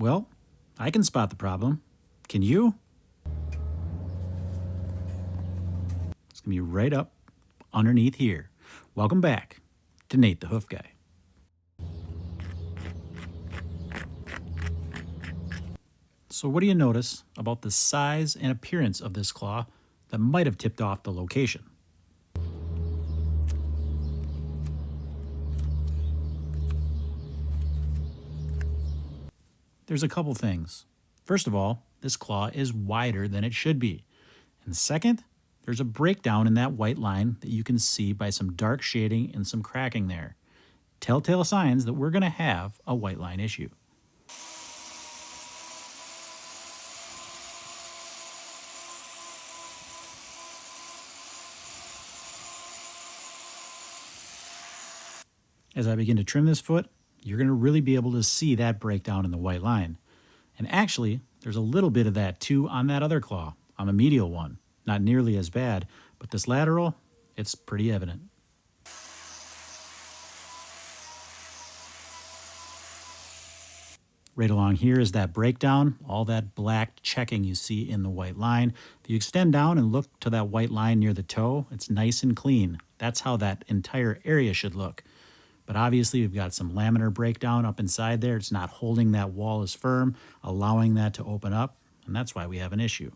Well, I can spot the problem. Can you? It's going to be right up underneath here. Welcome back to Nate the Hoof Guy. So what do you notice about the size and appearance of this claw that might have tipped off the location? There's a couple things. First of all, this claw is wider than it should be. And second, there's a breakdown in that white line that you can see by some dark shading and some cracking there. Telltale signs that we're going to have a white line issue. As I begin to trim this foot, you're going to really be able to see that breakdown in the white line. And actually, there's a little bit of that too on that other claw, on the medial one. Not nearly as bad, but this lateral, it's pretty evident. Right along here is that breakdown, all that black checking you see in the white line. If you extend down and look to that white line near the toe, it's nice and clean. That's how that entire area should look. But obviously we've got some laminar breakdown up inside there. It's not holding that wall as firm, allowing that to open up, and that's why we have an issue.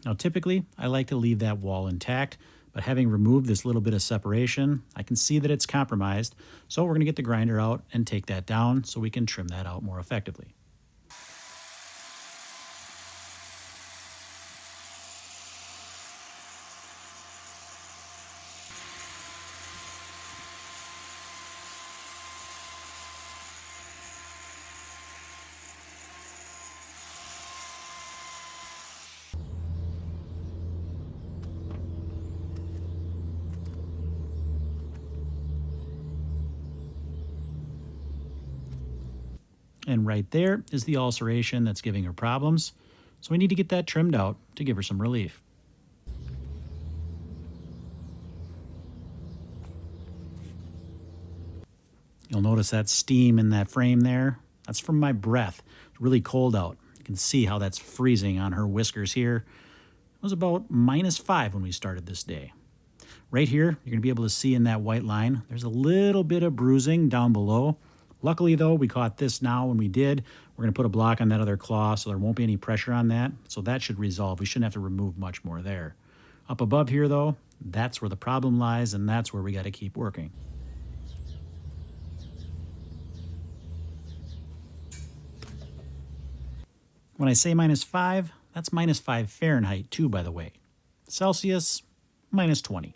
Now typically, I like to leave that wall intact, but having removed this little bit of separation, I can see that it's compromised, so we're going to get the grinder out and take that down so we can trim that out more effectively. And right there is the ulceration that's giving her problems. So we need to get that trimmed out to give her some relief. You'll notice that steam in that frame there. That's from my breath. It's really cold out. You can see how that's freezing on her whiskers here. It was about -5 when we started this day. Right here, you're going to be able to see in that white line, there's a little bit of bruising down below. Luckily, though, we caught this now when we did. We're going to put a block on that other claw so there won't be any pressure on that. So that should resolve. We shouldn't have to remove much more there. Up above here, though, that's where the problem lies, and that's where we got to keep working. When I say -5, that's -5 Fahrenheit too, by the way. Celsius, -20.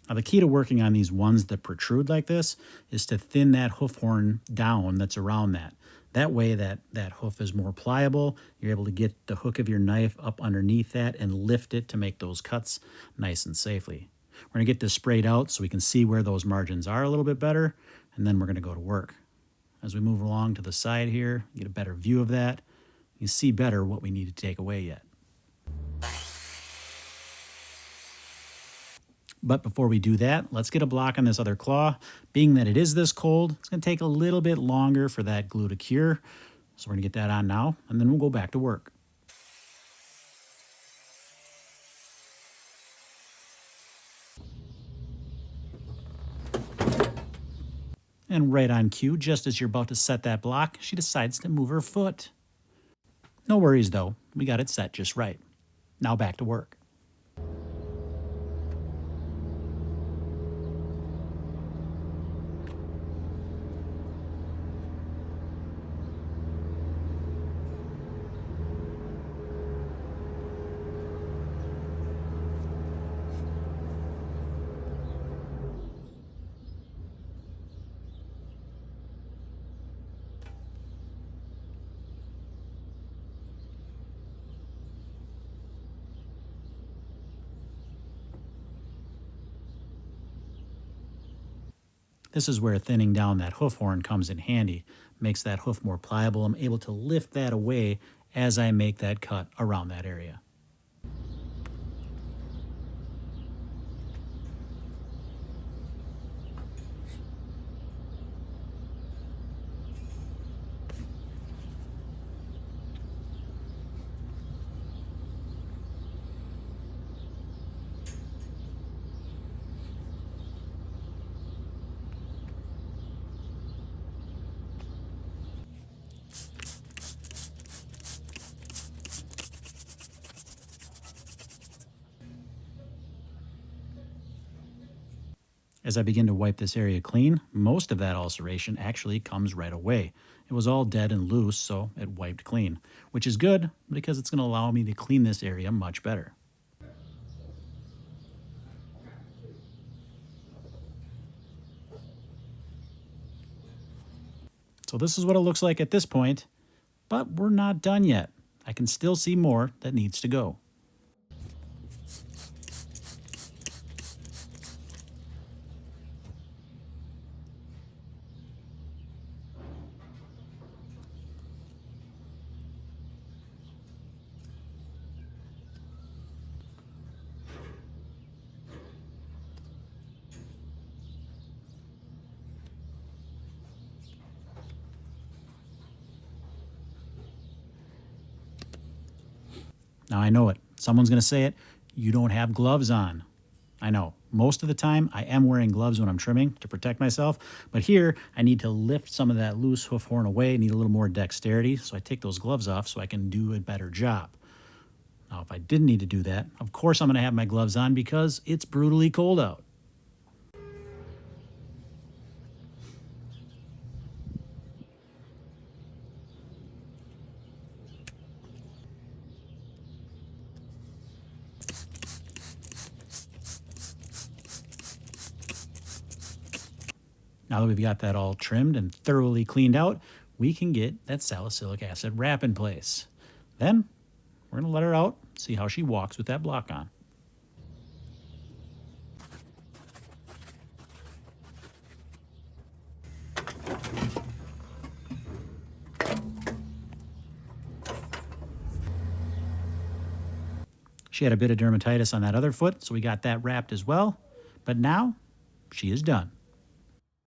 Now, the key to working on these ones that protrude like this is to thin that hoof horn down that's around that. That way that hoof is more pliable. You're able to get the hook of your knife up underneath that and lift it to make those cuts nice and safely. We're going to get this sprayed out so we can see where those margins are a little bit better, and then we're going to go to work. As we move along to the side here, you get a better view of that. You see better what we need to take away yet. But before we do that, let's get a block on this other claw. Being that it is this cold, it's going to take a little bit longer for that glue to cure. So we're going to get that on now, and then we'll go back to work. And right on cue, just as you're about to set that block, she decides to move her foot. No worries though, we got it set just right. Now back to work. This is where thinning down that hoof horn comes in handy. Makes that hoof more pliable. I'm able to lift that away as I make that cut around that area. As I begin to wipe this area clean, most of that ulceration actually comes right away. It was all dead and loose, so it wiped clean, which is good because it's going to allow me to clean this area much better. So this is what it looks like at this point, but we're not done yet. I can still see more that needs to go. Now I know it. Someone's going to say it. You don't have gloves on. I know. Most of the time, I am wearing gloves when I'm trimming to protect myself. But here, I need to lift some of that loose hoof horn away. I need a little more dexterity. So I take those gloves off so I can do a better job. Now, if I didn't need to do that, of course I'm going to have my gloves on because it's brutally cold out. Now that we've got that all trimmed and thoroughly cleaned out, we can get that salicylic acid wrap in place. Then we're going to let her out, see how she walks with that block on. She had a bit of dermatitis on that other foot, so we got that wrapped as well. But now she is done.